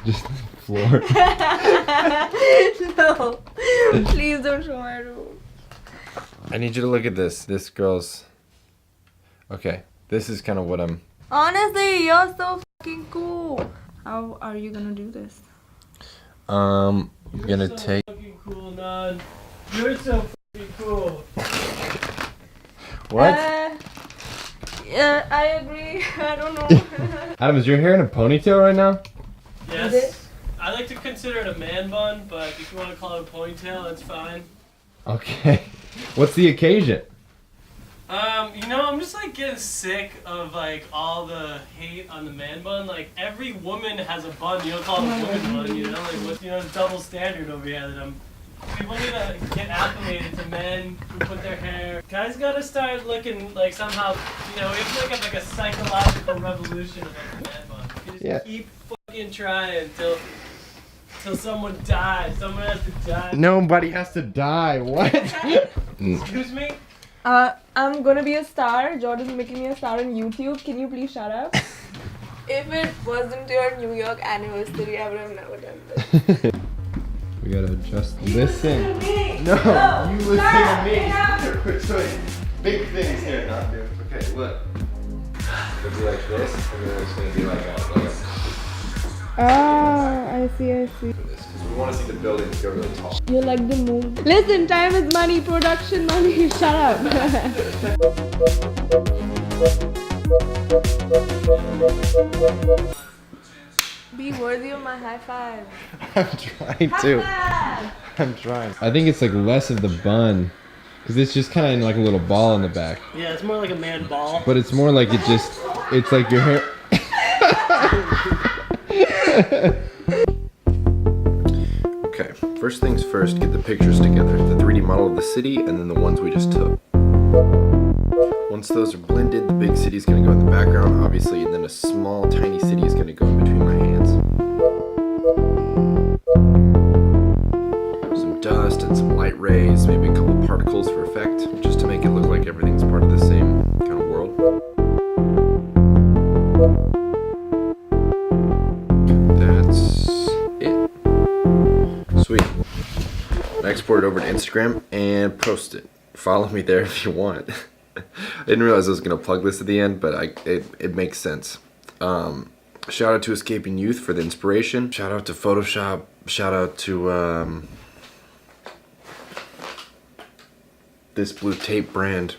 Just floor. No, please don't show my room. I need you to look at this. This girl's. Okay, this is kind of what I'm. Honestly, you're so fucking cool. How are you gonna do this? I'm gonna take. Fucking cool, Nan. You're so fucking cool. What? Yeah, I agree. I don't know. Adam, is your hair in a ponytail right now? Yes. I like to consider it a man bun, but if you want to call it a ponytail, that's fine. Okay. What's the occasion? You know, I'm just like getting sick of like all the hate on the man bun. Like every woman has a bun. You don't call it a woman bun, you know? Like what's double standard over here that people need to get acclimated to men who put their hair. Guys gotta start looking like somehow, we have to have like a psychological revolution of like the man bun. You just keep fucking trying till someone dies. Someone has to die. Nobody has to die. What? Excuse me? I'm gonna be a star. Jordan's making me a star on YouTube. Can you please shut up? If it wasn't your New York anniversary, I would have never done this. We gotta adjust. Listen. To me. No, you listen Stop. to Get out. me. We're doing big things here, not dude. Okay, look. It'll be like this, and then it's gonna be like a I see. Because we want to see the buildings go really tall. You like the move. Listen, time is money, production money. Shut up. Be worthy of my high five. I'm trying to. I'm trying. I think it's like less of the bun. Because it's just kind of in like a little ball in the back. Yeah, it's more like a man ball. But it's more like it's like your hair. Okay, first things first, get the pictures together. The 3D model of the city and then the ones we just took. Once those are blended, the big city is going to go in the background, obviously, and then a small, tiny city is going to go in between my hands. Some dust and some light rays, maybe a couple particles for effect, just to make it look like everything's part of the same kind of world. That's it. Sweet. Export it over to Instagram and post it. Follow me there if you want. I didn't realize I was going to plug this at the end, but it makes sense. Shout out to Escaping Youth for the inspiration. Shout out to Photoshop. Shout out to this blue tape brand.